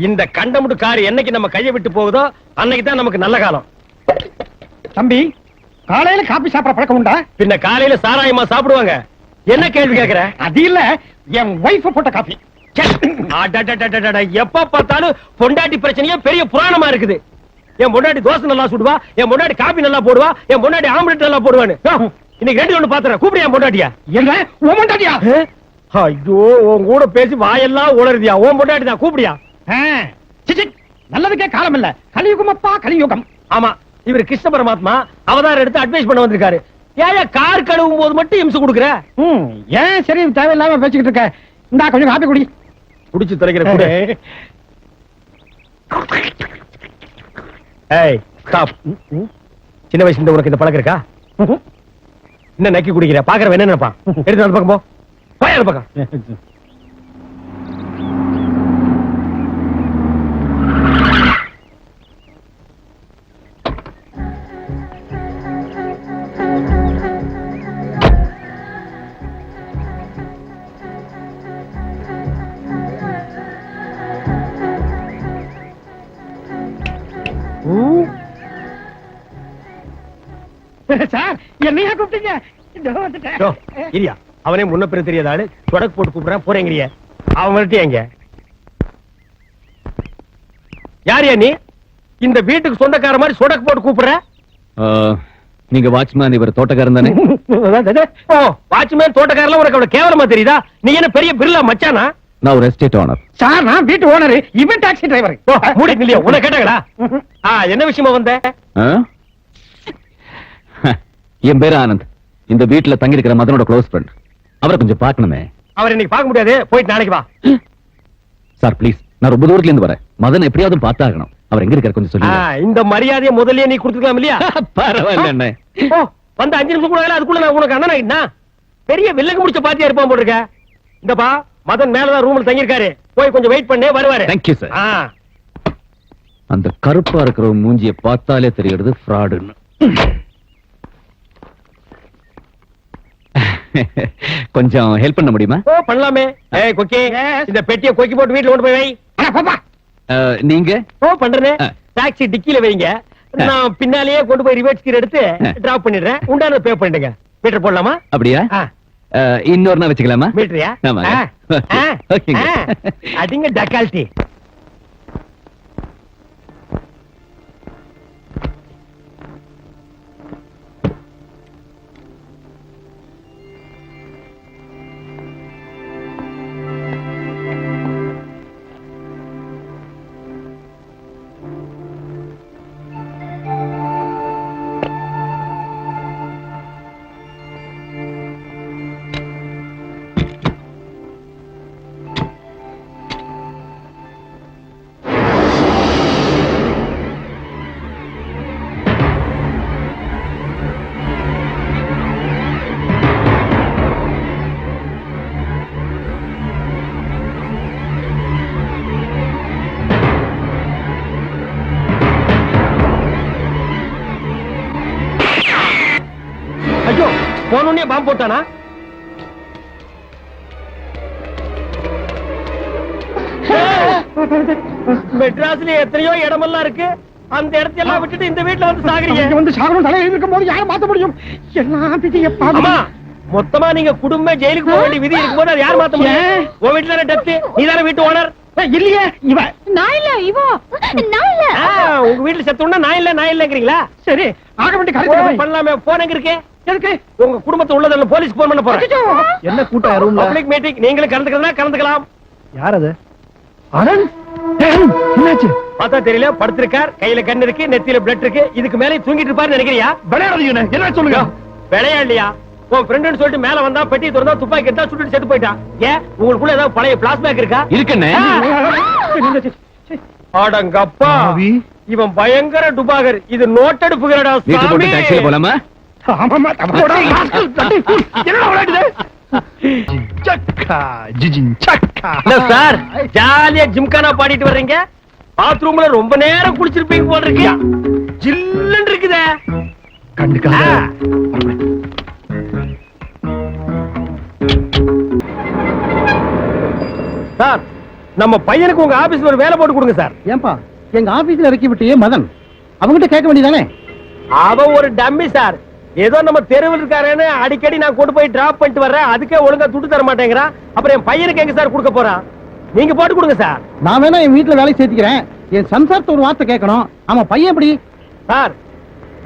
இந்த கண்டமுடு கார் என்னைக்கு நம்ம கையை விட்டு போகுதோ அன்னைக்கு தான் நமக்கு நல்ல காலம். தம்பி, காலையில காபி சாப்பிட பழக்கம் உண்டா? பின்ன காலையில சாராயமா சாப்பிடுவாங்க. என்ன கேள்வி கேக்குற? அது இல்ல, என் வைஃப் போட்ட காபி. எப்ப பார்த்தாலும் பொண்டாட்டி பிரச்சனையே பெரிய புராணமா இருக்குது. என் பொண்டாட்டி தோசை நல்லா சுடுவா, என் பொண்டாட்டி காபி நல்லா போடுவா, என் பொண்டாட்டி ஆம்லெட் நல்லா போடுவான்னு. இன்னைக்கு ரெண்டு ஒண்ணு பாத்துறேன். கூப்பிடு என் பொண்டாட்டியா. என்ன உன் பொண்டாட்டியா? ஐயோ, உன் கூட பேசி வாயெல்லாம் உளருதியா. உன் பொண்டாட்டி தான், கூப்பிடியா. நல்லதுக்கே காலம் இல்ல. கலியுகம் அப்பா, கலியுகம். ஆமா, இவர் கிருஷ்ண பரமாத்மா அவதாரம் எடுத்து அட்வைஸ் பண்ண வந்திருக்காரு. ஏன் கார் கழுவும் போது மட்டும் இம்சு கொடுக்குற? ஏன் சரி தேவையில்லாம பேசிக்கிட்டு இருக்க? இந்தா கொஞ்சம் காப்பி குடி. குடிச்சு தொலைக்கிற கூட. ஏய், ஸ்டாப். சின்ன வயசுல இருந்து உனக்கு இந்த பழக்கம் இருக்கா? என்ன நக்கி குடிக்கிற? பாக்குறவன் என்ன நினைப்பான்? எடுத்து அந்த பக்கம் போ. போய் அந்த பக்கம். சார், என்னையா கூப்பிட்டீங்க? இல்லையா, அவனே முன்ன பிற தெரியாத ஆளு. தொடக்கு போட்டு கூப்பிடுறான். போறேங்கிறிய அவன் மட்டும் எங்க? யாரியா நீ? இந்த வீட்டுக்கு சொந்தக்கார மாதிரி சொடக்கு போட்டு கூப்பிடுற? நீங்க வாட்ச்மேன், இவர் தோட்டக்காரன் தானே? ஓ, வாட்ச்மேன் தோட்டக்காரலாம் உனக்கு அவ்வளவு கேவலமா தெரியுதா? நீ என்ன பெரிய பிர்லா மச்சானா? நான் ஒரு எஸ்டேட் ஓனர். சார், நான் வீட்டு ஓனர். இவன் டாக்ஸி டிரைவர். மூடி இல்லையா? உன்னை கேட்டாங்களா? என்ன விஷயமா வந்த? என் பேரு ஆனந்த். இந்த வீட்டுல தங்கி இருக்கிற மதனோட க்ளோஸ் ஃப்ரெண்ட். அவரை கொஞ்சம் பார்க்கணுமே. அவர் இன்னைக்கு பார்க்க முடியாது. போயிட்டு நாளைக்கு வா. சார் ப்ளீஸ், நான் ரொம்ப தூரத்துல இருந்து வரேன். மதன் எப்படியாவது பார்த்தாகணும். அவர் எங்க இருக்காரு கொஞ்சம் சொல்லுங்க. இந்த மரியாதையை முதல்லயே நீ கொடுத்துக்கலாம் இல்லையா? பரவாயில்ல அண்ணே. வந்து 5 நிமிஷம் கூட அதுக்குள்ள நான் உனக்கு அண்ணன் ஆயிட்டா? பெரிய வில்லங்க முடிச்ச பாத்தியா இருப்பான் போல இருக்க. இந்தப்பா, மதன் மேலதான் ரூம்ல தங்கி இருக்காரு. போய் கொஞ்சம் வெயிட் பண்ணே, வருவாரு. Thank you sir. அந்த கருப்பா இருக்கிற மூஞ்சியை பார்த்தாலே தெரிகிறது ஃப்ராடுன்னு. கொஞ்சம் ஹெல்ப் பண்ண முடியுமா? ஓ, பண்ணலாமே. ஏய் கொக்கி, இந்த பெட்டியை கொக்கி போட்டு வீட்டுல கொண்டு போய் வை. நீங்க? ஓ, பண்றேனே. டாக்ஸி டிக்கில வைங்க. நான் பின்னாலேயே கொண்டு போய் ரிவர்ஸ் கீர் எடுத்து டிராப் பண்ணிடுறேன். உண்டான பே பண்ணிடுங்க. மீட்டர் போடலாமா? அப்படியா? இன்னொரு நாள் வச்சுக்கலாமா? மீட்டரியா? அதிங்க டக்கால்டி. ஐயோ, போனோடனே பாம்பு போட்டானா? மெட்ராஸ்ல எத்தனையோ இடமெல்லாம் இருக்கு. அந்த இடத்தையெல்லாம் விட்டுட்டு இந்த வீட்டுல வந்து சாகுறீங்க. வந்து சாகரம் தலையில் இருக்கும் போது யாரை மாத்த முடியும்? எல்லாம் விதியை பாருமா. மொத்தமா நீங்க குடும்ப ஜெயிலுக்கு போக வேண்டிய விதி இருக்கும் போது அது யார் மாத்த முடியும்? உன் வீட்டுல தானே டெத்து. நீ தானே வீட்டு ஓனர். இல்லையே, இவ நான் இல்ல, இவோ நான் இல்ல. உங்க வீட்டுல செத்தோம்னா நான் இல்லங்கிறீங்களா? சரி, ஆக வேண்டிய காரியம் பண்ணலாமே. போன் எங்க இருக்கு? எதுக்கு? உங்க குடும்பத்தை உள்ளதல்ல போலீஸ் போன் பண்ண போறேன். என்ன கூட்டம் ரூம்ல? Public meeting. நீங்களும் கலந்துக்கிறதா கலந்துக்கலாம். யார் அது? ஆனந்த், என்னாச்சு? பார்த்தா தெரியல. படுத்திருக்கார், கையில கண் இருக்கு, நெத்தியில பிளட் இருக்கு. இதுக்கு மேலே தூங்கிட்டு இருப்பாரு நினைக்கிறியா? விளையாடுறீங்க. என்ன சொல்லுங்க? விளையாடலையா? உன் ஃப்ரெண்ட்னு சொல்லிட்டு மேல வந்தா பெட்டி திறந்தா துப்பாக்கி எடுத்தா சுட்டுட்டு செத்து போயிட்டான். ஏன் உங்களுக்குள்ள ஏதாவது பழைய பிளாஸ்பேக் இருக்கா? இருக்குன்னு. அடங்கப்பா, இவன் பயங்கர டுபாகர். இது நோட்டெடுப்புகிறடா சாமி. டாக்ஸில போலாமா? ஆமாமா, தப்போடா. என்னடா விளையாடுது? சக்கா ஜிஜின் சக்கா. என்ன சார், ஜாலியா ஜிம்கானா பாடிட்டு வர்றீங்க? பாத்ரூம்ல ரொம்ப நேரம் குளிச்சிருப்பீங்க போல இருக்கு. ஜில்லுன்னு இருக்குதே. கண்டுக்காத. சார், நம்ம பையனுக்கு உங்க ஆபீஸ்ல ஒரு வேலை போட்டு கொடுங்க சார். ஏன்பா எங்க ஆபீஸ்ல இறக்கி விட்டியே மதன், அவங்கிட்ட கேட்க வேண்டியதானே? அவன் ஒரு டம்மி சார். ஏதோ நம்ம தெருவில் இருக்காருன்னு அடிக்கடி நான் கொண்டு போய் டிராப் பண்ணிட்டு வர்றேன், அதுக்கே ஒழுங்கா துட்டு தர மாட்டேங்கிறான். அப்புறம் என் பையனுக்கு எங்க சார் கொடுக்க போறான்? நீங்க போட்டு கொடுங்க சார். நான் வேணா என் வீட்டுல வேலைக்கு சேர்த்துக்கிறேன். என் சம்சாரத்தை ஒரு வார்த்தை கேட்கணும். ஆமா பையன் எப்படி? சார்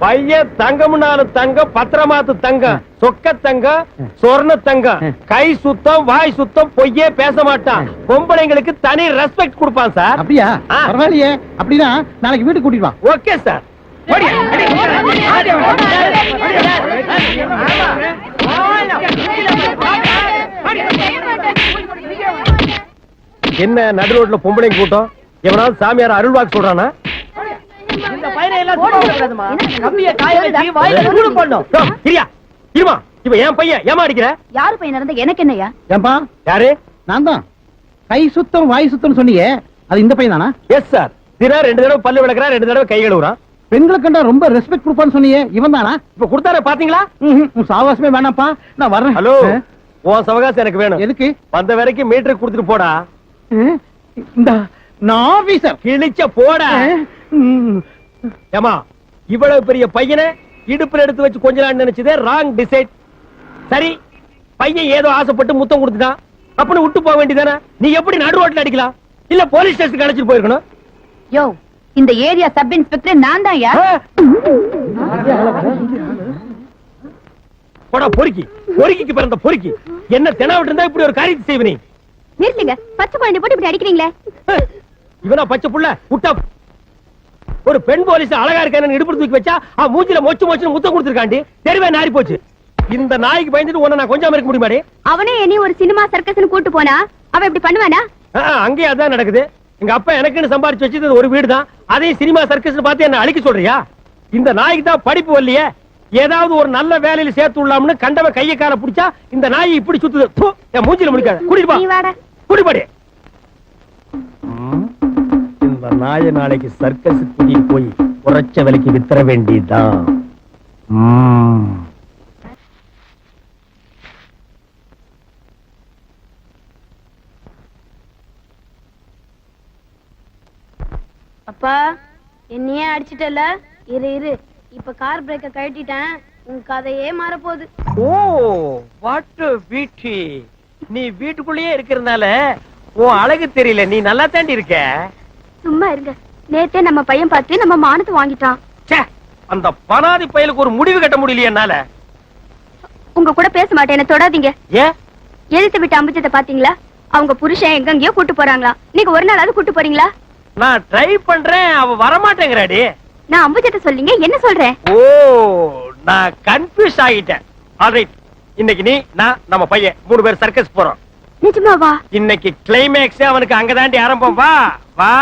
பையன் தங்கம்னாலும் தங்கம், பத்திரமாத்து தங்கம், சொக்க தங்கம், சொர்ண தங்கம், கை சுத்தம், வாய் சுத்தம், பொய்யே பேச மாட்டான். பொம்பளைங்களுக்கு தனி ரெஸ்பெக்ட் கொடுப்பான் சார். அப்படியா? பரவாயில்லையே. அப்படின்னா நாளைக்கு வீட்டுக்கு கூட்டிட்டு வா. Okay sir. என்ன நடு ரோட்ல பொம்பளைங்க கூட்டம்? எவனாவது சாமியார் அருள்வாக்கு சொல்றானா? என் பையன் ஏமா அடிக்கிற? யாரு பையன் இருந்தா எனக்கு என்னையா? ஏன்பா? யாரு? நான் தான். கை சுத்தம் வாய் சுத்தம் சொன்னீங்க, அது இந்த பையன் தானா? Yes sir. தினா 2 தடவை பல்லு விளக்குறான், 2 தடவை கை கழுவுறான். பெண்களுக்கு கண்டா ரொம்ப ரெஸ்பெக்ட் கொடுப்பான்னு சொன்னீங்க, இவன் தானா? இப்ப கொடுத்தாரு பாத்தீங்களா? உன் சாவாசமே வேணாப்பா, நான் வர்றேன். ஹலோ, உன் சவகாசம் எனக்கு வேணும். எதுக்கு? வந்த வரைக்கும் மீட்டர் கொடுத்துட்டு போடா. இந்த நான் ஆபீசர் கிழிச்ச போடா. ஏமா இவ்வளவு பெரிய பையனை இடுப்புல எடுத்து வச்சு கொஞ்ச நாள் நினைச்சதே ராங் டிசைட். சரி, பையன் ஏதோ ஆசைப்பட்டு முத்தம் கொடுத்துட்டான், அப்படி விட்டு போக வேண்டியதானே? நீ எப்படி நடு ரோட்ல அடிக்கலாம்? இல்ல போலீஸ் ஸ்டேஷனுக்கு அழைச்சிட்டு போயிருக்கணும். யோ, இந்த ஏரியா சப் இன்ஸ்பெக்டர் நான் தான் யா. போடா பொறுக்கி, பொறுக்கிக்கு பிறந்த பொறுக்கி. என்ன தெனாவிட்டு இருந்தா இப்படி ஒரு காரியத்தை செய்வ நீ? நிறுத்துங்க, பச்சை குழந்தை போட்டு இப்படி அடிக்கிறீங்களே. இவனா பச்சை புள்ள விட்டா? ஒரு பெண் போலீஸ் அழகா இருக்க இடுப்பு தூக்கி வச்சா மூஞ்சில மொச்சு மொச்சு முத்தம் கொடுத்துருக்காண்டி தெருவே நாரி போச்சு. இந்த நாய்க்கு பயந்துட்டு உன்னை நான் கொஞ்சம் இருக்க முடியுமாடி? அவனே என்னை ஒரு சினிமா சர்க்கஸ்னு கூட்டு போனா அவன் இப்படி பண்ணுவானா? அங்கேயே அதான் நடக்குது. எங்க அப்பா எனக்குன்னு சம்பாரிச்சு வச்சது ஒரு வீடு தான், அதையும் சினிமா சர்க்கஸ் பார்த்து என்ன அழிக்க சொல்றியா? இந்த நாய்க்கு தான் படிப்பு வரலையே, ஏதாவது ஒரு நல்ல வேலையில சேர்த்து விடலாம்னு கண்டவ கைய கால புடிச்சா இந்த நாய் இப்படி சுத்துது. என் மூஞ்சில முடிக்காத. கூட்டிட்டு குடிபாடி. இந்த நாயை நாளைக்கு சர்க்கஸ் கூட்டிட்டு போய் குறைச்ச விலைக்கு வித்தர வேண்டியதுதான். அப்பா, என்னையே அடிச்சிட்டல? இரு, இப்ப கார் பிரேக்க கழட்டிட்டேன், உன் கதையே மாறப்போகுது. ஓ, வாட் பியூட்டி. நீ வீட்டுக்குள்ளேயே இருக்கிறதுனால உன் அழகு தெரியல, நீ நல்லா தாண்டி இருக்க. சும்மா இருங்க, நேத்தே நம்ம பையன் பார்த்து நம்ம மானத்தை வாங்கிட்டான். அந்த பனாதி பயலுக்கு ஒரு முடிவு கட்ட முடியலையே என்னால. உங்க கூட பேச மாட்டேன், என்ன தொடாதீங்க. ஏன்? எழுத்து விட்டு அம்பிச்சத பாத்தீங்களா? அவங்க புருஷன் எங்கெங்கயோ கூட்டு போறாங்களா, நீங்க ஒரு நாளாவது கூட்டு போறீங்களா? நான் ட்ரை பண்றேன், அவ வரமாட்டேங்கிறாடி. நான் அம்புஜத்தை சொல்லிங்க, என்ன சொல்றேன்? ஓ, நான் கன்ஃபியூஸ் ஆகிட்டேன். ஆல்ரைட், இன்னைக்கு நீ நான் நம்ம பையன் 3 பேர் சர்க்கஸ் போறோம். நிஜமாவா? இன்னைக்கு கிளைமேக்ஸ் அவனுக்கு அங்கதாண்டி ஆரம்பம். வா வா.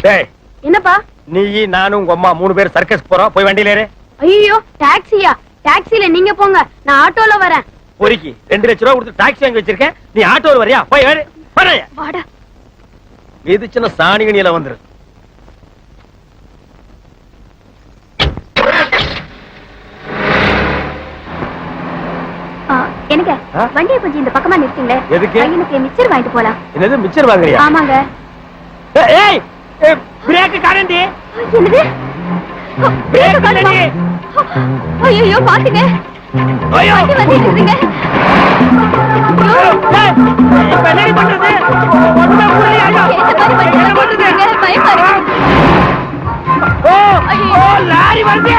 டேய், என்னப்பா? நீ நானும் உங்க அம்மா 3 பேர் சர்க்கஸ் போறோம். போய் வண்டியில ஏறு. ஐயோ, டாக்ஸியா? டாக்ஸில நீங்க போங்க, நான் ஆட்டோல வரேன். பொறுக்கி 2 லட்சம் ரூபாய் கொடுத்து டாக்ஸி வாங்கி வச்சிருக்கேன், நீ ஆட்டோல வரியா? போய் ஏறு. வாடா. இது சின்ன சாணிகணியில வந்துரு. எனக்கு வண்டியை கொஞ்சம் இந்த பக்கமா நிறுத்துங்களே. எதுக்கு? பையனுக்கு மிச்சர் வாங்கிட்டு போலாம். என்னது மிச்சர் வாங்குறியா? ஆமாங்க. ஏய், பிரேக் காரண்டி. என்னது? பிரேக் காரண்டி. ஐயோ, பாத்துங்க. ஐயோ, வண்டி வந்துருக்குங்க. ஏய், இப்ப என்னடி பண்றது? ஒண்ணுமே புரியலையா? இந்த மாதிரி வண்டி வந்துருக்குங்க, பயமா இருக்கு. ஓ, லாரி வருது.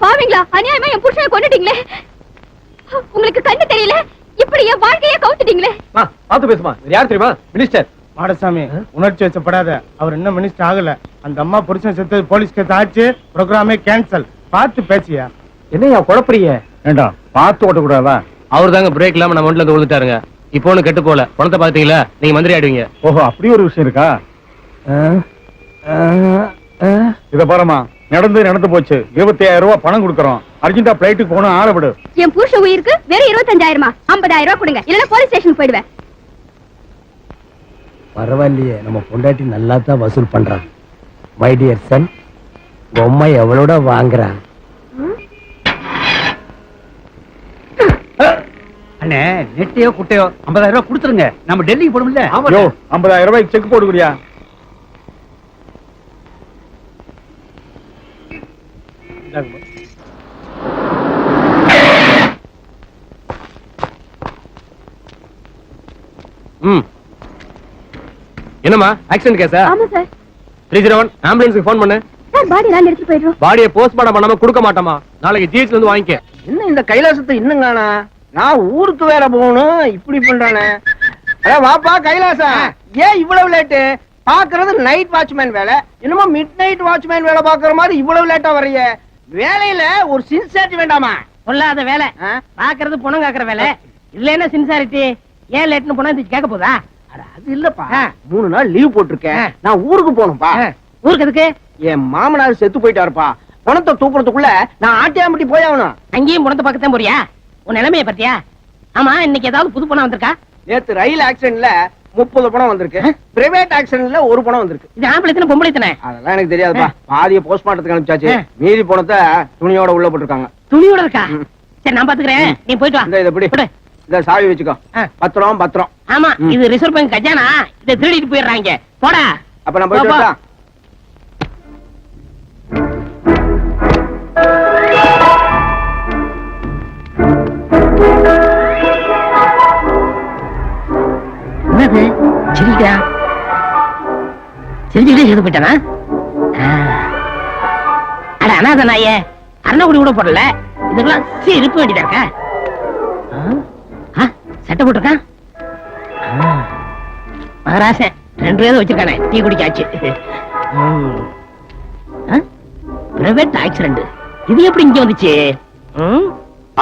பாவீங்களா, அநியாயமா என் புருஷனை கொன்னுட்டீங்களே. உங்களுக்கு கண்ணு தெரியல, இப்படி என் வாழ்க்கையே கவுத்துட்டீங்களே. பாத்து பேசுமா. யார் தெரியுமா? மினிஸ்டர் மாடசாமி. உணர்ச்சி வச்சப்படாத, அவர் இன்னும் மினிஸ்டர் ஆகல. அந்த அம்மா புருஷன் செத்து போலீஸ் கேஸ் ஆச்சு, ப்ரோக்ராமே கேன்சல். பார்த்து பேசியா? என்னையா குழப்பறீங்க? ஏண்டா பார்த்து ஓட்ட கூடாதா? அவர் தாங்க பிரேக் இல்லாம நம்ம வண்டில வந்து விழுந்துட்டாருங்க. இப்போ ஒண்ணு கெட்டு போல பணத்தை பாத்தீங்களா நீங்க மந்திரி ஆயிடுவீங்க. ஓஹோ அப்படி ஒரு விஷயம் இருக்கா? இத பாருமா, நடந்து போச்சு. 25,000 ரூபாய் பணம் கொடுக்கறோம். அர்ஜென்டா பிளைட்டுக்கு போகணும். ஆள விடு. என் புருஷ உயிருக்கு வெறும் 25,000 50,000 ரூபாய் கொடுங்க, இல்லன்னா போலீஸ் ஸ்டேஷன் போயிடுவேன். பரவாயில்லையே, நம்ம பொண்டாட்டி நல்லா தான் வசூல் பண்றான். மை டியர் சன், பொம்மை எவ்வளோட வாங்குறா? அண்ணே, நெட்டையோ குட்டையோ 50,000 ரூபாய் கொடுத்துருங்க. நம்ம டெல்லிக்கு போடும்ல. யோ, 50,000 ரூபாய்க்கு செக் போடுறியா? என்னம்மா ஆக்சிடென்ட் கேஸா? ஆமா சார். 301 ஆம்புலன்ஸ்க்கு ஃபோன் பண்ணு. சார் பாடி எல்லாம் எடுத்து போயிடுறோம். பாடியை போஸ்ட்மார்ட்டம் பண்ணாம கொடுக்க மாட்டோமா? நாளைக்கு ஜிஹெச்ல இருந்து வாங்கிக்க. இன்னும் இந்த கைலாசத்தை இன்னும் காணா. நான் ஊருக்கு வேற போகணும். இப்படி பண்றானே. அட வாப்பா கைலாசா, ஏன் இவ்வளவு லேட்டு? பாக்குறது நைட் வாட்ச்மேன் வேலை, என்னமோ மிட் நைட் வாட்ச்மேன் வேலை பாக்குற மாதிரி இவ்வளவு லேட்டா வர்றீங்க. வேலையில ஒரு சின்சியாரிட்டி வேண்டாமா? சொல்லாத வேலை பாக்குறது பணம் காக்குற வேலை. இதுல என்ன சின்சாரிட்டி? ஏன் லேட்னு போனா கேட்க போதா? அட அது இல்லப்பா, 3 நாள் லீவ் போட்டிருக்கேன். நான் ஊருக்கு போகணும்பா. ஊருக்கு எதுக்கு? என் மாமனார் செத்து போயிட்டாருப்பா. பணத்தை தூக்குறதுக்குள்ள நான் ஆட்டியாம்பட்டி போய் ஆகணும். அங்கேயும் பணத்தை பக்கத்தான் போறியா? உன் நிலைமைய பத்தியா? ஆமா, இன்னைக்கு ஏதாவது புது பணம் வந்திருக்கா? நேத்து ரயில் ஆக்சிடென்ட்ல 30 பணம் வந்திருக்கு. பிரைவேட் ஆக்சிடென்ட்ல 1 பணம் வந்திருக்கு. இது ஆம்பளை பொம்பளை தானே? அதெல்லாம் எனக்கு தெரியாதுப்பா. பாதிய போஸ்ட்மார்ட்டத்துக்கு அனுப்பிச்சாச்சு. மீதி பணத்தை துணியோட உள்ள போட்டுருக்காங்க. துணியோட இருக்கா? சரி, நான் பாத்துக்கிறேன். நீ போயிட்டு வா. இந்த இத பிடி. இத சாவி வச்சுக்கோ. பத்திரம். ஆமா, இது ரிசர்வ் பேங்க் கஜானா. இத திருடிட்டு போயிடுறாங்க. போடா. அப்ப நான் போயிட்டு வரேன். என்னது சிரிக்கிறா? சிரிச்சுக்கிட்டே செய்து போயிட்டானா? அட அனாத நாயே, அருணகுடி கூட போடல. இதுக்கெல்லாம் இருக்க வேண்டியதா இருக்கா? சட்டை போட்டிருக்கான். மகராசன் 2 பேரும் வச்சிருக்கானே, டீ குடிக்காச்சு. Private accident. இது எப்படி இங்க வந்துச்சு?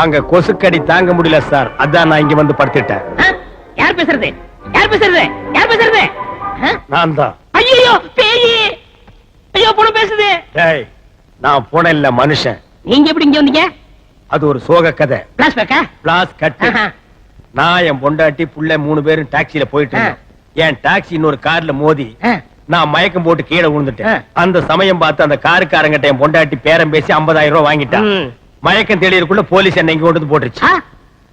அங்க கொசுக்கடி தாங்க முடியல சார், அதான் நான் இங்க வந்து படுத்துட்டேன். யார் பேசுறது? யார் பேசுறது? யார் பேசுறது? நான் தான். ஐயோ பேயி! ஐயோ பொண்ணு பேசுது. டேய், நான் போன இல்ல மனுஷன். நீங்க எப்படி இங்க வந்தீங்க? அது ஒரு சோக கதை. பிளாஸ் பேக்கா? பிளாஸ் கட்டு. நான் என் பொண்டாட்டி புள்ள 3 பேரும் டாக்ஸில போயிட்டு இருந்தோம். என் டாக்ஸி இன்னொரு கார்ல மோதி நான் மயக்கம் போட்டு கீழே விழுந்துட்டேன். அந்த சமயம் பார்த்து அந்த காருக்காரங்கிட்ட என் பொண்டாட்டி பேரம் பேசி 50,000 ரூபாய் வாங்கிட்டான். மயக்கம் தெளியறதுக்குள்ள போலீஸ் என்ன இங்க கொண்டு போட்டுருச்சு.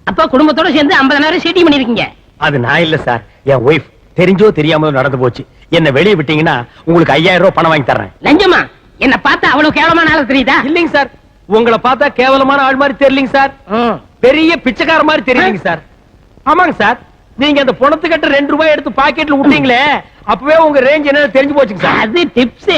அப்ப குடும்பத்தோட சேர்ந்து 50,000 சீட்டி பண்ணிருக்கீங்க. அது நான் இல்ல சார், என் ஒய்ஃப். தெரிஞ்சோ தெரியாமலோ நடந்து போச்சு. என்ன வெளியே விட்டீங்கன்னா உங்களுக்கு 5,000 ரூபாய் பணம் வாங்கி தர்றேன். லஞ்சமா? என்ன பார்த்தா அவ்வளவு கேவலமான ஆளு தெரியுதா? இல்லைங்க சார், உங்களை பார்த்தா கேவலமான ஆள் மாதிரி தெரியலீங்க சார், பெரிய பிச்சைக்கார மாதிரி தெரியுங்க சார். ஆமாங்க சார், நீங்க அந்த பணத்துக்கிட்ட 2 ரூபாய் எடுத்து பாக்கெட்ல விட்டீங்களே, அப்பவே உங்க ரேஞ்ச் என்ன தெரிஞ்சு போச்சுங்க சார். அது டிப்ஸ்.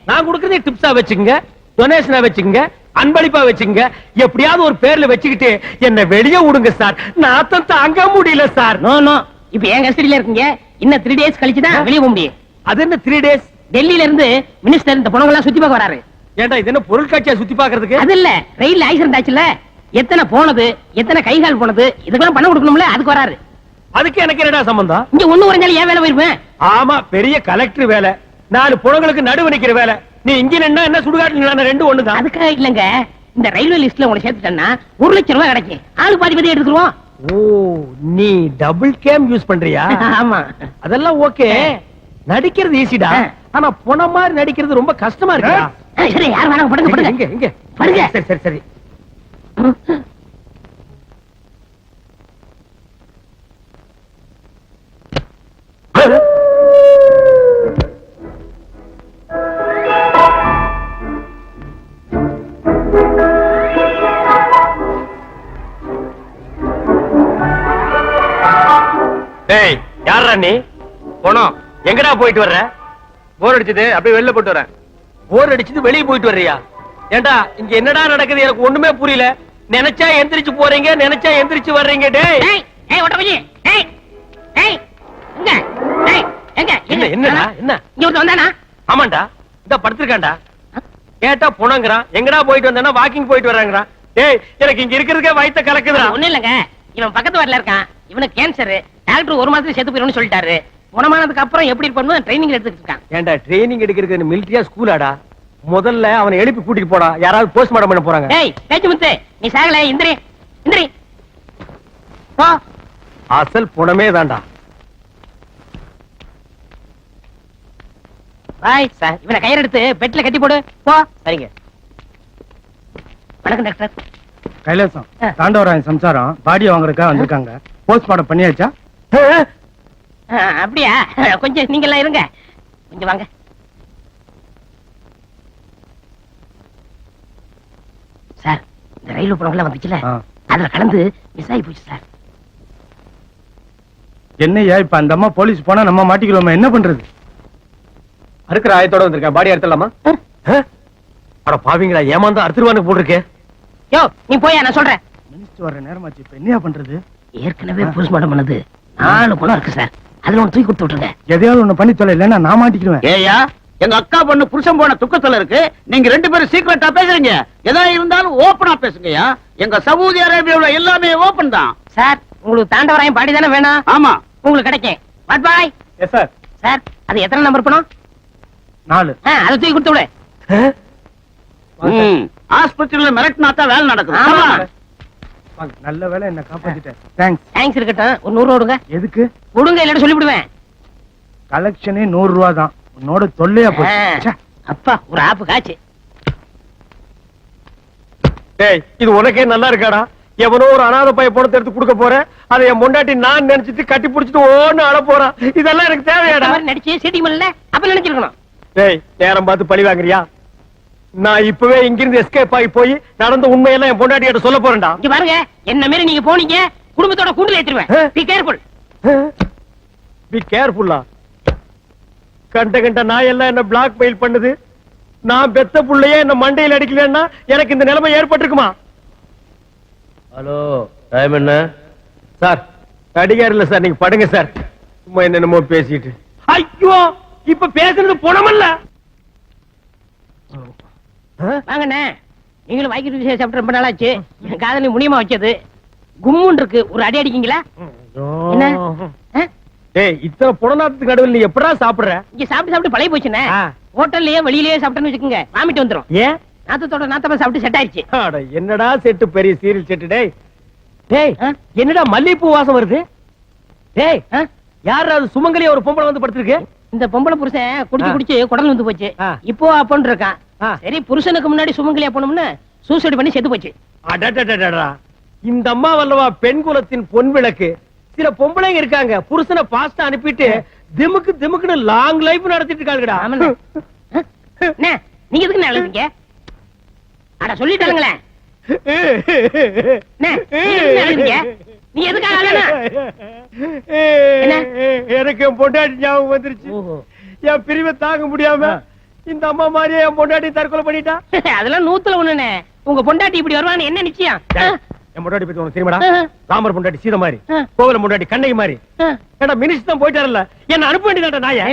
நான் கொடுக்கறதே டிப்ஸா வச்சுக்கங்க, டொனேஷனா வச்சுக்கங்க, அன்பளிப்பா வச்சுக்கங்க. எப்படியாவது ஒரு பேர்ல வச்சுக்கிட்டு என்ன வெளியே விடுங்க சார். நாத்தம் தாங்க முடியல சார். நோ நோ, இப்ப என் கஸ்டடியில இருக்கீங்க. இன்னும் 3 டேஸ் கழிச்சு தான் வெளியே போக முடியும். அது என்ன 3 டேஸ்? டெல்லியில இருந்து மினிஸ்டர் இந்த பணங்கள்லாம் சுத்தி பார்க்க வராரு. ஏண்டா இது என்ன பொருட்காட்சியா சுத்தி பாக்குறதுக்கு? அது இல்ல, ரயில் ஆக்சிடென்ட் ஆச்சுல, எத்தனை போனது, எத்தனை கைகால் போனது, இதுக்கெல்லாம் பணம் கொடுக்கணும்ல, அதுக்கு வராரு. அதுக்கு எனக்கு என்னடா சம்பந்தம்? இங்க ஒண்ணு குறைஞ்சாலும் ஏன் வேலை போயிருப்பேன்? ஆமா, பெரிய கலெக்டர் வேலை, 4 புறங்களுக்கு நடுவு நிக்கிற வேலை. நீ இங்க நின்னா என்ன, சுடுகாட்டு 2 ஒண்ணுதான். அதுக்காக இல்லங்க, இந்த ரயில்வே லிஸ்ட்ல உங்களை சேர்த்துட்டேன்னா 1 லட்சம் ரூபாய் கிடைக்கும். ஆளு பாதி எடுத்துருவோம். ஓ, நீ டபுள் கேம் யூஸ் பண்றியா? ஆமா, அதெல்லாம் ஓகே. நடிக்கிறது ஈஸிடா, ஆனா போன மாதிரி நடிக்கிறது ரொம்ப கஷ்டமா இருக்கு. சரி, யார் வேணாம் படுங்க படுங்க. இங்க இங்க படுங்க. சரி சரி சரி. டேய், யாரா நீ? போனோம். எங்கடா போயிட்டு வர்ற? போர் அடிச்சது, அப்படியே வெளில போயிட்டு வரேன். போர் அடிச்சது வெளிய போயிட்டு வர்றியா? ஏண்டா இங்க என்னடா நடக்குது எனக்கு ஒண்ணுமே புரியல. நினைச்சா எந்திரிச்சு போறீங்க, நினைச்சா எந்திரிச்சு வர்றீங்க. டேய் ஏய் ஒட்டப்பஞ்சி, ஏய் ஏய் எங்க? ஏய் எங்க? என்ன என்னடா என்ன? இங்க வந்து வந்தானா? ஆமாண்டா, இந்த படுத்துட்டான்டா. கேட்டா போனங்கறான். எங்கடா போயிட்டு வந்தானா? வாக்கிங் போயிட்டு வர்றாங்கறான். டேய், எனக்கு இங்க இருக்கிறதுக்கே வயித்த கலக்குதுடா. ஒண்ணு இல்லங்க, இவன் பக்கத்து வார்ல இருக்கான். இவனுக்கு கேன்சர், டாக்டர் 1 மாசத்துல செத்து போயிடும்னு சொல்லிட்டாரு. குணமானதுக்கு அப்புறம் எப்படி இருப்பான்னு ட்ரைனிங் எடுத்துட்டு இருக்கான். ஏன்டா ட்ரைனிங் எடுக்கிறது மிலிட்டரியா ஸ்கூலாடா? முதல்ல அவனை எழுப்பி கூட்டிட்டு போடா, யாராவது போஸ்ட்மார்ட்டம் பண்ண போறாங்க. டேய் பேச்சு முத்து, நீ சாகல, இந்திரி இந்திரி போ. அசல் புணமே தான்டா. பாய் சார், இவனை கயிறு எடுத்து பெட்ல கட்டி போடு போ. சரிங்க. வணக்கம் டாக்டர். கைலாசம், தாண்டவராயன் சம்சாரம் பாடியை வாங்குறதுக்காக வந்திருக்காங்க. போஸ்ட்மார்ட்டம் பண்ணியாச்சா? அப்படியா? கொஞ்சம் நீங்க எல்லாம் இருங்க, கொஞ்சம் வாங்க. சார், இந்த ரயில் பணம் வந்துச்சுல, அதுல கலந்து மிஸ் ஆகி போச்சு சார். என்னையா இப்ப அந்த அம்மா போலீஸ் போனா நம்ம மாட்டிக்கிறோமா? என்ன பண்றது? அறுக்கிற ஆயத்தோட வந்திருக்கேன், பாடி அறுத்தலாமா? அட பாவிங்களா, ஏமாந்தா அறுத்துருவானுக்கு போட்டிருக்கே. யோ நீ போயா, நான் சொல்றேன். மினிஸ்டர் வர நேரமாச்சு, இப்ப என்னையா பண்றது? ஏற்கனவே போஸ்ட்மார்ட்டம் பண்ணது 4 பணம் இருக்கு சார், அதுல ஒன்று தூக்கி கொடுத்து விட்டுருங்க. எதையாவது ஒண்ணு பண்ணி சொல்ல, இல்லைன்னா நான் மாட்டிக்குவேன். ஏயா, எங்க அக்கா பொண்ணு புருஷன் போன துக்கத்துல இருக்கு, நீங்க 2 பேரும் சீக்கிரட்டா பேசுறீங்க. எதா இருந்தாலும் ஓபனா பேசுங்கயா. எங்க சவுதி அரேபியாவுல எல்லாமே ஓபன் தான். சார், உங்களுக்கு தாண்டவராயன் பாடி தானே வேணும்? ஆமா, உங்களுக்கு கிடைக்கும். But bye. Yes sir. Sir, அது எத்தனை நம்பர் பணம்? 4. அதை தூக்கி கொடுத்து விடு. ஆஸ்பத்திரியில மிரட்டினா தான் வேலை நடக்குது. ஆமா. நல்ல வேலை என்ன காப்பாத்திட்டேன். தேங்க்ஸ். தேங்க்ஸ் இருக்கட்டும், ஒரு 100 ரூபா விடுங்க. எதுக்கு? விடுங்க, இல்லைன்னு சொல்லிவிடுவேன். கலெக்ஷனே 100 ரூபா தான். உன்னோட தொல்லையா போச்சு. அப்பா, ஒரு ஆப்பு காச்சு. டேய், இது உனக்கே நல்லா இருக்காடா? எவனோ ஒரு அனாதை பைய பணத்தை எடுத்து கொடுக்க போறேன், அதை என் பொண்டாட்டி நான் நினைச்சிட்டு கட்டி பிடிச்சிட்டு ஓன்னு அழ போறான். இதெல்லாம் எனக்கு தேவையாடா? இந்த மாதிரி நடிச்சு சீட்டிங் பண்ணல, அப்ப நினைச்சிருக்கணும். டேய், நேரம் பார்த்து பழி வாங்குறியா? நான் இப்பவே இங்கிருந்து எஸ்கேப் ஆகி போய் நடந்த உண்மையெல்லாம் என் பொண்டாட்டி கிட்ட சொல்ல போறேன்டா. இங்க பாருங்க, என்ன மாரி நீங்க போனீங்க, குடும்பத்தோட கூண்டுல ஏத்துருவேன். Be careful. பி கேர்ஃபுல்லா? கண்ட நாய் எல்லாம் என்ன பிளாக் மெயில் பண்ணுது. நான் பெத்த புள்ளையே என்ன மண்டையில் அடிக்கலன்னா எனக்கு இந்த நிலைமை ஏற்பட்டிருக்குமா? ஹலோ, டைம் என்ன சார்? அடிகார் இல்ல சார், நீங்க படுங்க சார். சும்மா என்னென்னமோ பேசிட்டு. ஐயோ, இப்ப பேசுறது பணமல்ல. வாங்கண்ணே, நீங்களும் வாய்க்கு ருசியா சாப்பிட்டு ரொம்ப நாளாச்சு. என் காதலி முனியமா வச்சது கும்முன் இருக்கு, ஒரு அடி அடிக்கீங்களா? என்ன? டேய், இத்தனை புடநாத்துக்கு நடுவில் நீ எப்படா சாப்பிடுற? இங்க சாப்பிட்டு சாப்பிட்டு பழைய போச்சுண்ணே. ஹோட்டல்லயே வெளியிலேயே சாப்பிட்டேன்னு வச்சுக்கோங்க, வாமிட்டு வந்துரும். ஏன்? நாத்தத்தோட நாத்தமா சாப்பிட்டு செட் ஆயிடுச்சு. அட, என்னடா செட்டு, பெரிய சீரியல் செட்டு. டேய் டேய், என்னடா மல்லிப்பூ வாசம் வருது? டேய், யாரா அது? சுமங்கலியா ஒரு பொம்பளை வந்து படுத்திருக்கு. இந்த பொம்பளை புருஷன் குடிச்சு குடிச்சு குடல் வந்து போச்சு. இப்போ அப்பன்னு இருக்கான். சரி, புருஷனுக்கு முன்னாடி சுமங்கலியா போனோம்னு சூசைட் பண்ணி செத்து போச்சு. அடடடடடா, இந்த அம்மா வல்லவா பெண் குலத்தின் பொன் விளக்கு. சில பொம்பளைங்க இருக்காங்க, புருஷனை பாஸ்டா அனுப்பிட்டு திமுக்கு திமுக்குன்னு லாங் லைஃப் நடத்திட்டு இருக்காங்கடா. நீங்க எதுக்கு அழுதுங்க? அட சொல்லிட்டாங்களே. நீ எதுக்காக அழனா? எனக்கு என் பொண்டாட்டி ஞாபகம் வந்துருச்சு. என் பிரிவை தாங்க முடியாம இந்த அம்மா மாதிரியே என் பொண்டாட்டி தற்கொலை பண்ணிட்டா. அதெல்லாம் 100ல 1. உங்க பொண்டாட்டி இப்படி வருவான்னு என்ன நிச்சயம்? என் பொண்டாட்டி பத்தி உனக்கு தெரியுமாடா? ராமர் பொண்டாட்டி சீதை மாதிரி, கோவில பொண்டாட்டி கண்ணகி மாதிரி. ஏடா, மினிஸ்டர் தான் போயிட்டாருல்ல, என்ன அனுப்ப வேண்டியதாடா நாயா?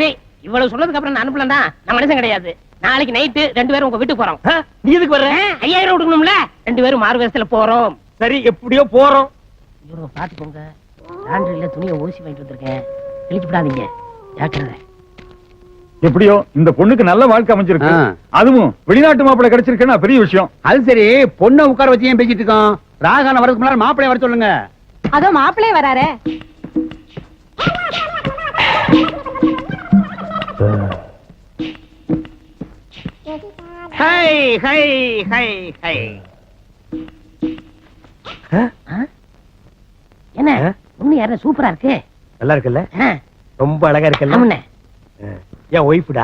இவ்வளவு சொன்னதுக்கு அப்புறம் நான் அனுப்பலாம் தான். நான் மனுஷன் கிடையாது. நாளைக்கு நைட்டு 2 பேரும் உங்க வீட்டுக்கு போறோம். நீ எதுக்கு வர்ற? 5000 கொடுக்கணும்ல. 2 பேரும் மாறு வேஷத்துல போறோம். சரி, எப்படியோ போறோம். இவரை பாத்துக்கோங்க. லாண்டரியில துணியை ஊசி வாங்கிட்டு வந்திருக்கேன், கிழிச்சு விடாதீங்க, ஜாக்கிரதை. எப்படியோ இந்த பொண்ணுக்கு நல்ல வாழ்க்கை அமைஞ்சிருக்கு. அதுவும் வெளிநாட்டு மாப்பிள்ளை கிடைச்சிருக்குன்னா பெரிய விஷயம். அது சரி, பொண்ணை உட்கார வச்சு ஏன் பேசிட்டு இருக்கோம்? ராகான வரதுக்கு முன்னாடி மாப்பிள்ளைய வர சொல்லுங்க. அதோ மாப்பிள்ளையே வராரே. Hi hi hi hi. என்ன உண்மை யார சூப்பரா இருக்கு? நல்லா இருக்குல்ல? ரொம்ப அழகா இருக்குல்ல? என் ஒய்ஃப்டா.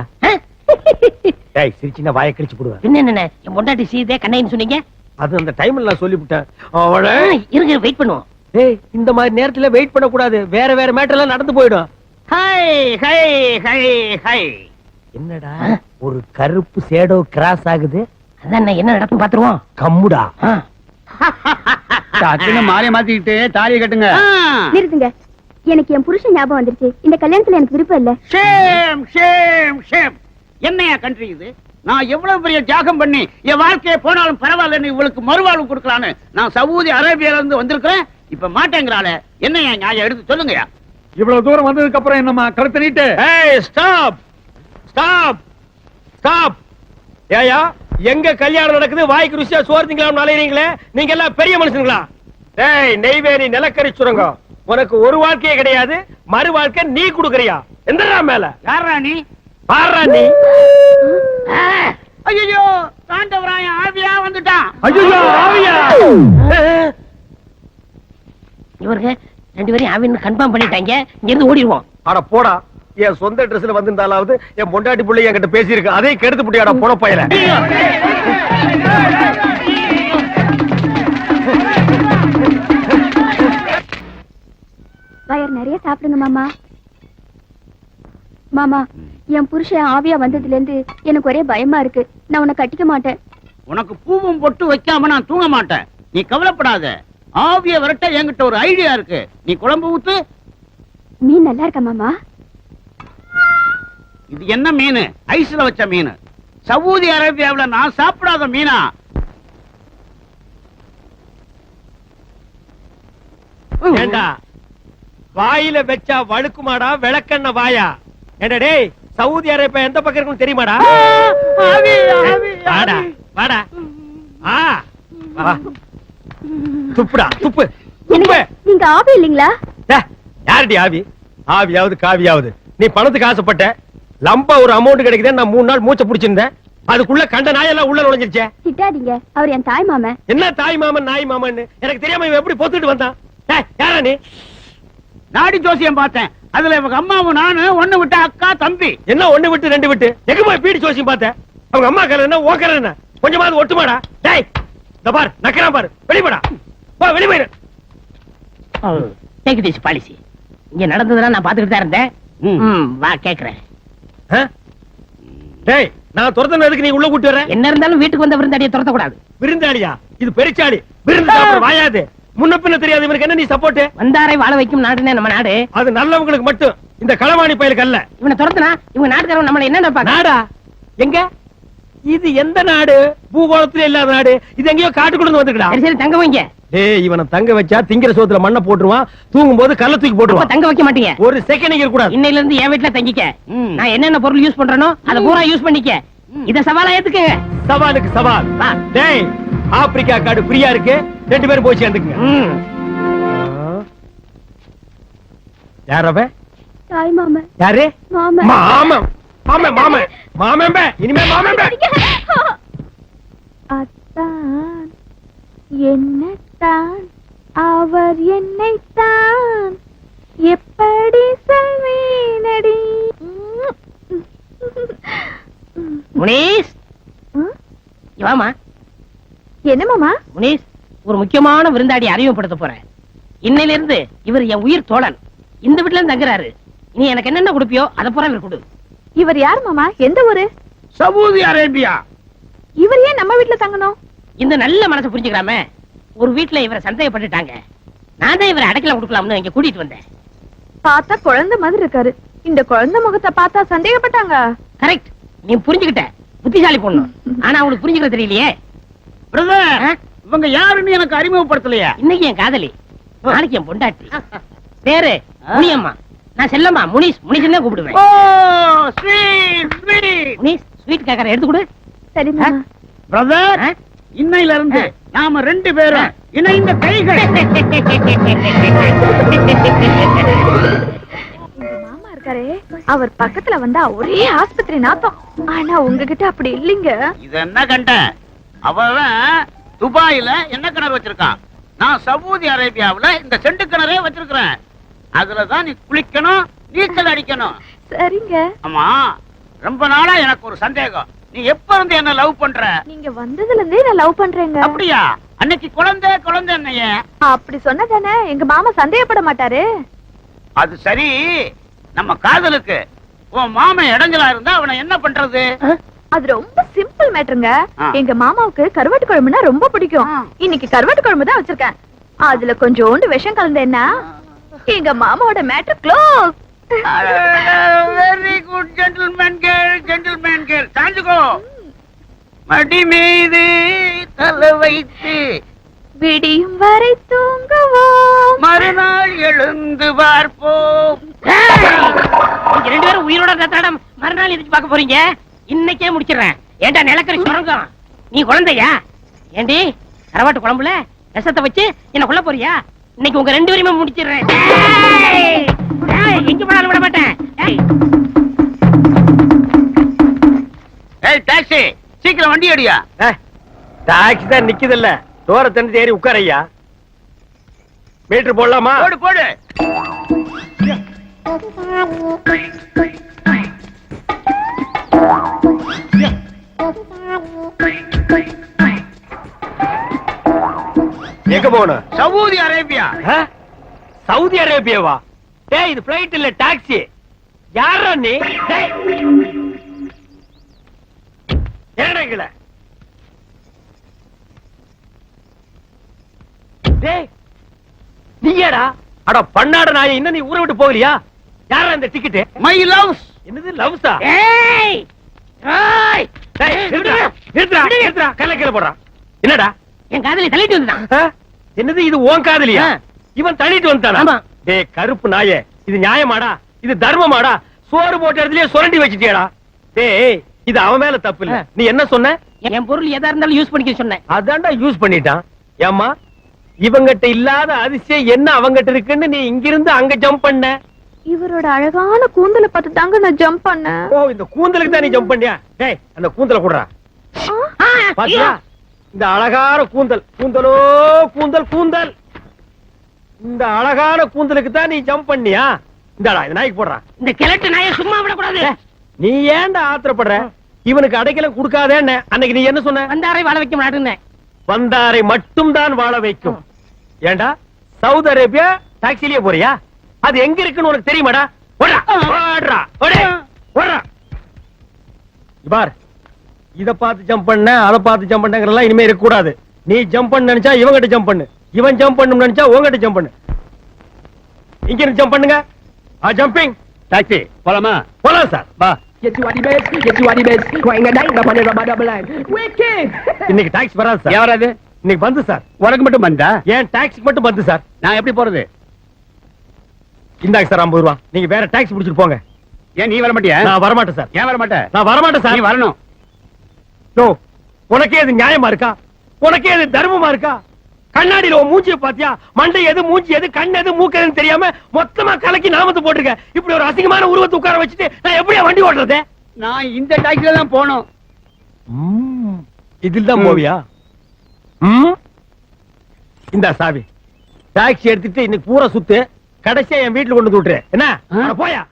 டேய், சிரிச்சினா வாயை கிழிச்சு போடுவேன். பின்ன என்ன, என் பொண்டாட்டி சீதே கண்ணைன்னு சொன்னீங்க. அது அந்த டைம்ல நான் சொல்லிவிட்டேன். அவளை இருங்க, வெயிட் பண்ணுவோம். டேய், இந்த மாதிரி நேரத்துல வெயிட் பண்ண கூடாது, வேற வேற மேட்டர் எல்லாம் நடந்து போயிடும். High hi hi high. என்னடா ஒரு கருப்பு சேடோ கிராஸ் ஆகுது? அதான் என்ன நடக்கும் பாத்துருவோம். கம்முடா. டக்குன்னு மாலைய மாத்திக்கிட்டு தாலியை கட்டுங்க. நிறுத்துங்க, எனக்கு என் புருஷன் ஞாபகம் வந்துருச்சு. இந்த கல்யாணத்துல எனக்கு விருப்பம் இல்ல. Shame shame shame. என்னையா கண்ட்ரி இது? நான் எவ்வளவு பெரிய தியாகம் பண்ணி என் வாழ்க்கையை போனாலும் பரவாயில்லன்னு இவளுக்கு மறுவாழ்வு கொடுக்கலான்னு நான் சவுதி அரேபியால இருந்து வந்திருக்கிறேன். இப்ப மாட்டேங்கிறாளே என்ன நியாயம் எடுத்து சொல்லுங்கயா. இவ்வளவு தூரம் வந்ததுக்கு அப்புறம் என்னம்மா கழுத்தை நீட்டு? ஏய் ஸ்டாப் ஸ்டாப் ஸ்டாப். ஏயா எங்க கல்யாணம் நடக்குது, வாய்க்கு ருசியா சோறு திங்கலாம் அலையறீங்களே, நீங்க எல்லாம் பெரிய மனுஷங்களா? டேய் நெய்வேலி நிலக்கரி சுரங்கம், உனக்கு ஒரு வாழ்க்கையே கிடையாது, மறு வாழ்க்கை நீ குடுக்கறியா? எந்தடா மேல? யாரா நீ? பாரா நீ. ஐயோ தாண்டவராயன் ஆவியா வந்துட்டான். ஐயோ ஆவியா? இவருக்கு 2 பேரையும் ஆவின்னு கன்ஃபார்ம் பண்ணிட்டாங்க. இங்க இருந்து ஓடிடுவோம். அட போடா, என் சொந்த ட்ரெஸ்ல வந்திருந்தாலாவது என் பொண்டாட்டி புள்ளை என்கிட்ட பேசியிருக்கு, அதையும் கெடுத்து புட்டியாடா போன பையல. வயர் நிறைய சாப்பிடுங்க மாமா. மாமா, என் புருஷன் ஆவியா வந்ததுல இருந்து எனக்கு ஒரே பயமா இருக்கு. நான் உன்னை கட்டிக்க மாட்டேன். உனக்கு பூவும் பொட்டு வைக்காம நான் தூங்க மாட்டேன். நீ கவலைப்படாத. ஆவிய வரட்ட என்கிட்ட ஒரு ஐடியா இருக்கு. நீ குழம்பு ஊத்து. மீன் நல்லா இருக்கா மாமா? இது என்ன மீன்? ஐஸ்ல வச்ச மீன். சவுதி அரேபியாவுல நான் சாப்பிடாத மீனா? ஏண்டா வாயில வச்சா வழுக்குமாடா விளக்கண்ண வாயா? ஏண்டா டேய், சவுதி அரேபியா எந்த பக்கம் இருக்குன்னு தெரியுமாடா? வாடா வாடா. ஆ வா. துப்புடா துப்பு துப்பு. நீங்க ஆவி இல்லீங்களா? யாருடி ஆவி? ஆவியாவது காவியாவது, நீ பணத்துக்கு ஆசைப்பட்ட லம்பா ஒரு அமௌண்ட் கிடைக்குது. நான் 3 நாள் மூச்சை பிடிச்சிருந்தேன், அதுக்குள்ள கண்ட நாயெல்லாம் உள்ள நுழைஞ்சிருச்சே. திட்டாதீங்க, அவர் என் தாய் மாமன். என்ன தாய் மாமன் நாய் மாமன் எனக்கு தெரியாம இவன் எப்படி பொத்துட்டு வந்தான்? யாரா நீ? நாடி ஜோசியம் பார்த்தேன். அதுல இவங்க அம்மாவும் நானு ஒண்ணு விட்ட அக்கா தம்பி. என்ன 1 விட்டு 2 விட்டு? எங்க போய் பீடி ஜோசியம் பார்த்த? அவங்க அம்மா கல என்ன ஓக்கற என்ன? கொஞ்சமாவது ஒட்டுமாடா? டேய் இந்த பார் நக்கறா பாரு, வெளியடா போ, வெளிய போயிரு. Take this policy. இங்க நடந்ததெல்லாம் நான் பாத்துக்கிட்டு தான் இருந்தேன். வா கேக்குறேன். டேய் நான் துரத்தன எதுக்கு நீ உள்ள கூட்டி வர? என்ன இருந்தாலும் வீட்டுக்கு வந்த விருந்தாடியை துரத்த கூடாது. விருந்தாளியா? இது பெருச்சாளி. விருந்து சாப்பிட வாயாது. முன்ன பின்ன தெரியாது இவனுக்கு என்ன நீ சப்போர்ட்? வந்தாரை வாழ வைக்கும் நாடுனே நம்ம நாடு. அது நல்லவங்களுக்கு மட்டும், இந்த களவாணி பயலுக்கு அல்ல. இவனை துரத்துனா இவங்க நாட்டுக்காரங்க நம்மள என்ன நினைப்பாங்க? நாடா? எங்க? இது எந்த நாடு? பூகோளத்துல இல்லாத நாடு. இது எங்கேயோ காட்டுக்குள்ள வந்துக்கடா. சரி சரி தங்க வைங்க. டேய் இவனை தங்க வச்சா திங்கிற சோத்துல மண்ணை போட்டுருவான், தூங்கும் போது கல்ல தூக்கி அப்ப போட்டுருவான். தங்க வைக்க மாட்டீங்க. ஒரு செகண்ட் இருக்க கூடாது. இன்னையில இருந்து என் வீட்டுல தங்கிக்க. நான் என்னென்ன பொருள் யூஸ் பண்றேனோ அத பூரா யூஸ் பண்ணிக்க. இத சவாலா ஏத்துக்கங்க. சவாலுக்கு சவால். வா. டேய் ஆப்பிரிக்கா காடு ஃப்ரீயா இருக்கு, 2 பேரும் போய் சேர்ந்துக்குங்க. யார் அவன்? தாய் மாமன். யாரு? மாமன். மாமன் மாமன் மாமன் மாமன். இனிமே மாமன். அத்தான் என்னத்தான் அவர் என்னைத்தான் எப்படி சொல்வேனடி. முனீஸ் வாமா. என்ன மாமா? முனீஸ், ஒரு முக்கியமான விருந்தாடி அறிமுகப்படுத்த போறேன். இன்னையில இருந்து இவர் என் உயிர் தோழன். இந்த வீட்டுல இருந்து தங்குறாரு. நீ எனக்கு என்னென்ன கொடுப்பியோ அதை பூரா இவர் கொடு. இவர் யார் மாமா? எந்த ஊரு? Saudi Arabia. இவர் ஏன் நம்ம வீட்டுல தங்கணும்? இந்த நல்ல மனசை புரிஞ்சுக்கிறாம ஒரு வீட்டுல இவரை சந்தேகப்பட்டுட்டாங்க. நான் தான் இவரை அடைக்கல கொடுக்கலாம்னு இங்க கூட்டிட்டு வந்தேன். பார்த்தா குழந்தை மாதிரி இருக்காரு. இந்த குழந்தை முகத்தை பார்த்தா சந்தேகப்பட்டாங்க. கரெக்ட், நீ புரிஞ்சுக்கிட்ட. புத்திசாலி பொண்ணு. ஆனா அவளுக்கு புரிஞ்சுக்கிற தெரியலையே. பிரதர், இவங்க யாருன்னு எனக்கு அறிமுகப்படுத்தலையா? இன்னைக்கு என் காதலி, நாளைக்கு என் பொண்டாட்டி. பேரு முனியம்மா. நான் செல்லம்மா. முனிஸ் முனிஸ்னே கூப்பிடுவேன். ஓ ஸ்வீட் ஸ்வீட். முனிஸ் ஸ்வீட் கேக்கற எடுத்து கொடு. சரி மாமா. பிரதர், இன்னையில இருந்து நாம 2 பேரும் இணைந்த கைகள். மாமா இருக்காரே, அவர் பக்கத்துல வந்தா ஒரே ஆஸ்பத்திரி நாத்தம். ஆனா உங்ககிட்ட அப்படி இல்லைங்க. இது என்ன கண்ட? அவன் துபாயில என்ன கிணறு வச்சிருக்கான். நான் சவுதி அரேபியாவுல இந்த செண்டு கிணறே வச்சிருக்கிறேன். அதுலதான் நீ குளிக்கணும், நீச்சல் அடிக்கணும். சரிங்க. ஆமா, ரொம்ப நாளா எனக்கு ஒரு சந்தேகம். நீ எப்ப இருந்து என்ன லவ் பண்ற? நீங்க வந்ததுல இருந்தே நான் லவ் பண்றேங்க. அப்படியா? அன்னைக்கு குழந்தை குழந்தை என்னைய அப்படி சொன்னதானே எங்க மாமா சந்தேகப்பட மாட்டாரு. அது சரி. நம்ம காதலுக்கு உன் மாமன் இடைஞ்சலா இருந்தா அவனை என்ன பண்றது? அது ரொம்ப சிம்பிள் மேட்டருங்க. ஆ. எங்க மாமாவுக்கு கருவாட்டு குழம்புனா ரொம்ப பிடிக்கும். இன்னைக்கு கருவாட்டு குழம்பு தான் வச்சிருக்கேன். அதுல கொஞ்சோண்டு விஷம் கலந்தேன்னா எங்க மாமாவோட matter close. Very good gentleman girl. Gentleman girl, சாஞ்சுக்கோ. மடி மீது தலை வைத்து விடியும் வரை தூங்குவோம். மறுநாள் எழுந்து பார்ப்போம். நீங்க 2 பேரும் உயிரோட இருந்தா மறுநாள் எதுக்கு பார்க்க போறீங்க? இன்னைக்கே முடிச்சிடுறேன். ஏண்டா நிலக்கரி சுரங்கம், நீ குழந்தையா? ஏண்டி கரவாட்டு குழம்புல விஷத்தை வச்சு என்ன கொல்ல போறியா? இன்னைக்கு உங்க 2 பேரையுமே முடிச்சிடுறேன். எங்க போனாலும் விட மாட்டேன். ஏய் டாக்ஸி, சீக்கிரம் வண்டி அடியா. டாக்ஸி தான் நிக்குதுல்ல, டோரை தந்து ஏறி உட்காரையா. மீட்டர் போடலாமா? போடு போடு. எங்க போகணும்? Saudi Arabia. சவுதி அரேபியாவா? டேய் இது பிளைட் இல்ல, டாக்ஸி. யாரா நீ? டேய் ஏறங்கல. டேய் நீயாடா? அட பண்ணாட நாயே, இன்னும் நீ ஊரை விட்டு போகலையா? யாரா இந்த டிக்கெட்? My loves. என்னது லவ்ஸா? ஏய் ஏய் டேய் நிறுத்துடா கல்ல போடுறா. என்னடா? என் காதலி தள்ளிட்டு வந்துட்டான். என்னது இது உன் காதலியா? இவன் தள்ளிட்டு வந்தானா? ஆமா. டேய் கருப்பு நாயே, இது நியாயமாடா? இது தர்மமாடா? சோறு போட்ட இடத்துலயே சுரண்டி வச்சிட்டியாடா? டேய் இது அவன் மேல தப்பு இல்ல. நீ என்ன சொன்ன? என் பொருள் எதா இருந்தாலும் யூஸ் பண்ணிக்க சொன்னேன். அதான்டா யூஸ் பண்ணிட்டான். ஏம்மா இவங்கிட்ட இல்லாத அதிசயம் என்ன அவங்கிட்ட இருக்குன்னு நீ இங்கிருந்து அங்க ஜம்ப் பண்ண? இவரோட அழகான கூந்தலை பார்த்து தாங்க நான் ஜம்ப் பண்ணேன். ஓ இந்த கூந்தலுக்கு தான் நீ ஜம்ப் பண்ணியா? டேய் அந்த கூந்தலை குடுறா. பாத்தியா இந்த அழகான கூந்தல்? கூந்தலோ கூந்தல் கூந்தல். இந்த அழகான கூந்தலுக்கு தான் நீ ஜம்ப் பண்ணியா? இந்தாடா இந்த நாய்க்கு போடுறா. இந்த கிழட்டு நாயை சும்மா விடக்கூடாது. நீ ஏன்டா ஆத்திரப்படுற? இவனுக்கு அடைக்கலம் கொடுக்காதேன்னு அன்னைக்கு நீ என்ன சொன்ன? வந்தாரை வாழ வைக்க மாட்டேன். வந்தாரை மட்டும் தான் வாழ வைக்கும். ஏண்டா சவுதி அரேபியா டாக்ஸிலேயே போறியா? அது எங்க இருக்குன்னு உனக்கு தெரியுமாடா? ஓடுறா ஓடுறா ஓடுறா. பார் இத பார்த்து ஜம்ப் பண்ண, அத பார்த்து ஜம்ப் பண்ணங்கறதெல்லாம் இனிமே இருக்க கூடாது. நீ ஜம்ப் பண்ண நினைச்சா இவங்கிட்ட ஜம்ப் பண்ணு, இவன் ஜம்ப் பண்ணனும் நினைச்சா உங்ககிட்ட ஜம்ப் பண்ணு. இங்க இருந்து ஜம்ப் பண்ணுங்க. ஜம்பிங். டாக்ஸி போலாமா? போலாம் சார். வா. இன்னைக்கு டாக்ஸி வராது சார். வராது? இன்னைக்கு வந்து சார். உனக்கு மட்டும் வந்தா? ஏன் டாக்ஸிக்கு மட்டும் வந்து சார். நான் எப்படி போறது? இந்தாங்க சார் 50 ரூபா. நீங்க வேற டாக்ஸி பிடிச்சிட்டு போங்க. ஏன் நீ வர மாட்டியா? நான் வர மாட்டேன் சார். ஏன் வர மாட்டேன்? நான் வர மாட்டேன் சார். நீ வரணும். நோ, உனக்கே இது நியாயமா இருக்கா? உனக்கே இது தர்மமா இருக்கா? கண்ணாடியில உன் மூஞ்சியை பாத்தியா? மண்டை எது, மூஞ்சி எது, கண் எது, மூக்கு எதுன்னு தெரியாம மொத்தமா கலக்கி நாமத்தை போட்டுருக்க. இப்படி ஒரு அசிங்கமான உருவத்தை உட்கார வச்சுட்டு நான் எப்படியா வண்டி ஓட்டுறது? நான் இந்த டாக்ஸில தான் போனோம். இதில் தான் போவியா? இந்த சாவி டாக்ஸி எடுத்துட்டு இன்னைக்கு பூரா சுத்து, கடைசியா என் வீட்டுல கொண்டு வந்து விட்டுரு. என்ன? போயா.